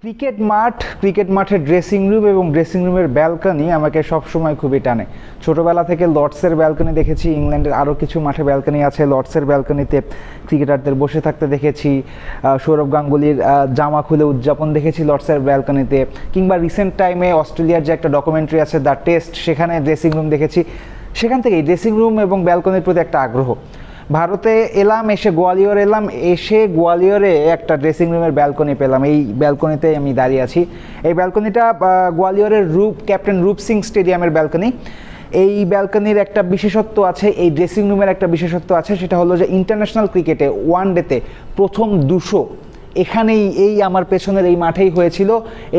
Cricket মাঠের dressing room এবং dressing রুমের ব্যালকনি আমাকে সবসময় খুবই টানে। ছোটোবেলা থেকে লর্ডসের ব্যালকনি দেখেছি, ইংল্যান্ডের আরও কিছু মাঠে ব্যালকনি আছে। লর্ডসের ব্যালকনিতে ক্রিকেটারদের বসে থাকতে দেখেছি, সৌরভ গাঙ্গুলির জামা খুলে উদযাপন দেখেছি লর্ডসের ব্যালকনিতে, কিংবা রিসেন্ট টাইমে অস্ট্রেলিয়ার যে একটা ডকুমেন্টারি আছে দ্য টেস্ট, সেখানে ড্রেসিং রুম দেখেছি। সেখান থেকেই ড্রেসিং রুম এবং ব্যালকনির প্রতি একটা আগ্রহ। ভারতে এলাম, এসে গোয়ালিয়রে একটা ড্রেসিং রুমের ব্যালকনি পেলাম। এই ব্যালকনিতে আমি দাঁড়িয়ে আছি। এই ব্যালকনিটা গোয়ালিয়রের ক্যাপ্টেন রূপ সিং স্টেডিয়ামের ব্যালকনি। এই ব্যালকনির একটা বিশেষত্ব আছে, এই ড্রেসিং রুমের একটা বিশেষত্ব আছে, সেটা হলো যে ইন্টারন্যাশনাল ক্রিকেটে ওয়ানডেতে প্রথম 200 এখানেই, এই আমার পেছনের এই মাঠেই হয়েছিল।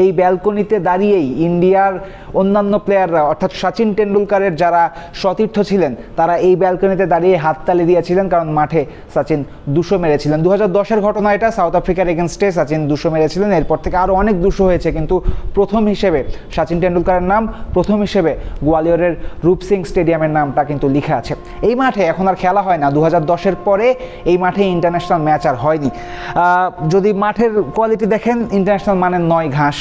এই ব্যালকনিতে দাঁড়িয়েই ইন্ডিয়ার অন্যান্য প্লেয়াররা, অর্থাৎ সচিন টেন্ডুলকারের যারা সতীর্থ ছিলেন, তারা এই ব্যালকনিতে দাঁড়িয়ে হাততালি দিয়েছিলেন, কারণ মাঠে সচিন 200 মেরেছিলেন। 2010-এর ঘটনা এটা, সাউথ আফ্রিকার এগেনস্টে সচিন 200 মেরেছিলেন। এরপর থেকে আরও অনেক 200 হয়েছে, কিন্তু প্রথম হিসেবে সচিন টেন্ডুলকারের নাম, প্রথম হিসেবে গোয়ালিয়রের রূপ সিং স্টেডিয়ামের নামটা কিন্তু লিখা আছে। এই মাঠে এখন আর খেলা হয় না। 2010-এর পরে এই মাঠে ইন্টারন্যাশনাল ম্যাচ আর হয়নি। যদি মাঠের কোয়ালিটি দেখেন, ইন্টারন্যাশনাল মানের নয় ঘাস।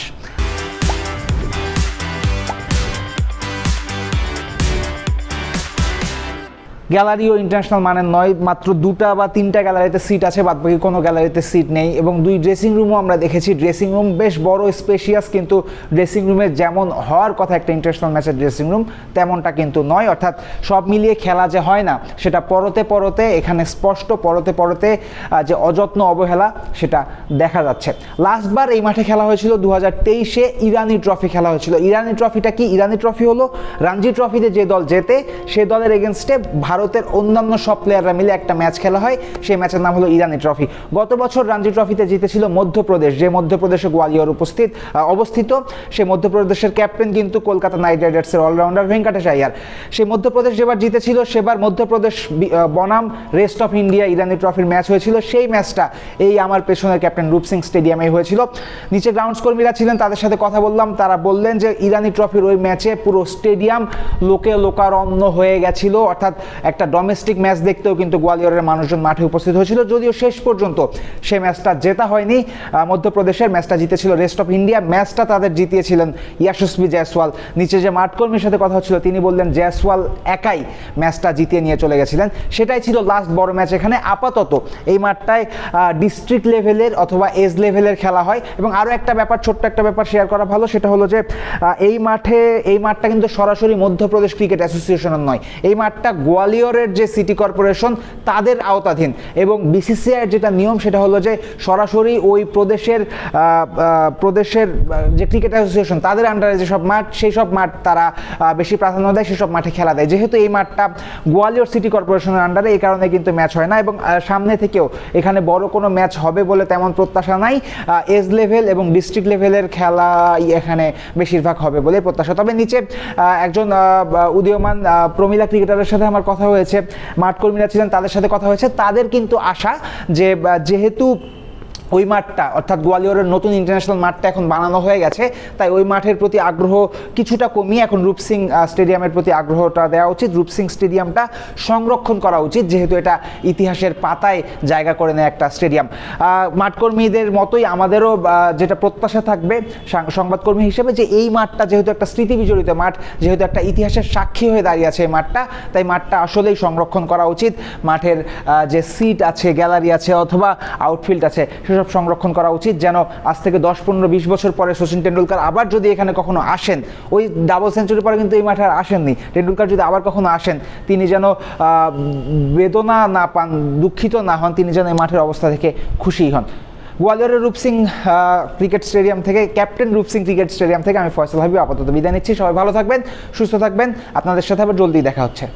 গ্যালারিও ইন্টারন্যাশনাল মানের নয়, মাত্র 2টা বা 3টা গ্যালারিতে সিট আছে, বাদবাকি কোনো গ্যালারিতে সিট নেই। এবং 2 ড্রেসিং রুমও আমরা দেখেছি। ড্রেসিং রুম বেশ বড়, স্পেশিয়াস, কিন্তু ড্রেসিং রুমে যেমন হওয়ার কথা একটা ইন্টারন্যাশনাল ম্যাচের ড্রেসিং রুম, তেমনটা কিন্তু নয়। অর্থাৎ সব মিলিয়ে খেলা যে হয় না, সেটা পরতে এখানে স্পষ্ট, পরতে যে অযত্ন অবহেলা, সেটা দেখা যাচ্ছে। লাস্টবার এই মাঠে খেলা হয়েছিল 2023-এ, ইরানি ট্রফি খেলা হয়েছিল। ইরানি ট্রফিটা কি? ইরানি ট্রফি হলো রঞ্জি ট্রফিতে যে দল জেতে, সে দলের এগেনস্টে ভারতের অন্যান্য সব প্লেয়াররা মিলে একটা ম্যাচ খেলা হয়। সেই ম্যাচের নাম হলো ইরানি ট্রফি। গত বছর রঞ্জি ট্রফিতে জিতেছিল মধ্যপ্রদেশ, যে মধ্যপ্রদেশে গোয়ালিয়র অবস্থিত। সেই মধ্যপ্রদেশের ক্যাপ্টেন কিন্তু কলকাতা নাইট রাইডার্সের অলরাউন্ডার ভেঙ্কটেশ আইয়ার। সেই মধ্যপ্রদেশ যেবার জিতেছিল, সেবার মধ্যপ্রদেশ বনাম রেস্ট অফ ইন্ডিয়া ইরানি ট্রফির ম্যাচ হয়েছিল। সেই ম্যাচটা এই আমার পেছনের ক্যাপ্টেন রূপ সিং স্টেডিয়ামে হয়েছিল। নিচে গ্রাউন্ডস কর্মীরা ছিলেন, তাদের সাথে কথা বললাম। তারা বললেন যে ইরানি ট্রফির ওই ম্যাচে পুরো স্টেডিয়াম লোকারণ্য হয়ে গেছিল। অর্থাৎ একটা ডোমেস্টিক ম্যাচ দেখতেও কিন্তু গোয়ালিয়রের মানুষজন মাঠে উপস্থিত হয়েছিল। যদিও শেষ পর্যন্ত সেই ম্যাচটা জেতা হয়নি। মধ্যপ্রদেশের ম্যাচটা জিতেছিল রেস্ট অফ ইন্ডিয়া। ম্যাচটা তাদের জিতিয়েছিলেন ইয়াশস্বী জয়সওয়াল। নিচে যে মাঠ কর্মীর সাথে কথা হচ্ছিল, তিনি বললেন জয়সওয়াল একাই ম্যাচটা জিতিয়ে নিয়ে চলে গেছিলেন। সেটাই ছিল লাস্ট বড় ম্যাচ এখানে। আপাতত এই মাঠটায় ডিস্ট্রিক্ট লেভেলের অথবা এজ লেভেলের খেলা হয়। এবং আরও একটা ব্যাপার, ছোট্ট একটা ব্যাপার শেয়ার করা ভালো, সেটা হলো যে এই মাঠটা কিন্তু সরাসরি মধ্যপ্রদেশ ক্রিকেট অ্যাসোসিয়েশনের নয়। এই মাঠটা গোয়ালিয়রের যে সিটি কর্পোরেশন, তাদের আওতাধীন। এবং বিসিসিআইয়ের যেটা নিয়ম, সেটা হলো যে সরাসরি ওই প্রদেশের যে ক্রিকেট অ্যাসোসিয়েশন, তাদের আন্ডারে যেসব মাঠ, সেই সব মাঠ তারা বেশি প্রাধান্য দেয়, সেসব মাঠে খেলা দেয়। যেহেতু এই মাঠটা গোয়ালিয়র সিটি কর্পোরেশনের আন্ডারে, এই কারণে কিন্তু ম্যাচ হয় না। এবং সামনে থেকেও এখানে বড় কোনো ম্যাচ হবে বলে তেমন প্রত্যাশা নাই। এজ লেভেল এবং ডিস্ট্রিক্ট লেভেলের খেলা এখানে বেশিরভাগ হবে বলে প্রত্যাশা। তবে নিচে একজন উদীয়মান প্রমিলা ক্রিকেটারের সাথে আমার কথা হয়েছে, মাঠ কর্মীরা ছিলেন, তাদের সাথে কথা হয়েছে। তাদের কিন্তু আশা যে যেহেতু ওই মাঠটা, অর্থাৎ গোয়ালিয়রের নতুন ইন্টারন্যাশনাল মাঠটা এখন বানানো হয়ে গেছে, তাই ওই মাঠের প্রতি আগ্রহ কিছুটা কমিয়ে এখন রূপ সিং স্টেডিয়ামের প্রতি আগ্রহটা দেওয়া উচিত। রূপ সিং স্টেডিয়ামটা সংরক্ষণ করা উচিত, যেহেতু এটা ইতিহাসের পাতায় জায়গা করে নেয় একটা স্টেডিয়াম। মাঠকর্মীদের মতোই আমাদেরও যেটা প্রত্যাশা থাকবে সংবাদকর্মী হিসেবে, যে এই মাঠটা যেহেতু একটা স্মৃতি বিজড়িত মাঠ, যেহেতু একটা ইতিহাসের সাক্ষী হয়ে দাঁড়িয়ে আছে এই মাঠটা, তাই মাঠটা আসলেই সংরক্ষণ করা উচিত। মাঠের যে সিট আছে, গ্যালারি আছে অথবা আউটফিল্ড আছে, সেসব সংরক্ষণ করা উচিত, যেন আজ থেকে 10, 15, 20 বছর পরে সচিন টেন্ডুলকার আবার যদি এখানে কখনো আসেন, ওই ডাবল সেঞ্চুরি পরে কিন্তু এই মাঠে আর আসেননি, টেন্ডুলকার যদি আবার কখনো আসেন, তিনি যেন বেদনা না পান, দুঃখিত না হন, তিনি যেন এই মাঠের অবস্থা থেকে খুশি হন। গোয়ালিয়রের রূপ সিং ক্রিকেট স্টেডিয়াম থেকে, ক্যাপ্টেন রূপ সিং ক্রিকেট স্টেডিয়াম থেকে আমি ফয়সাল হাবিব আপাতত বিদায় নিচ্ছি। সবাই ভালো থাকবেন, সুস্থ থাকবেন। আপনাদের সাথে আবার জলদি দেখা হচ্ছে।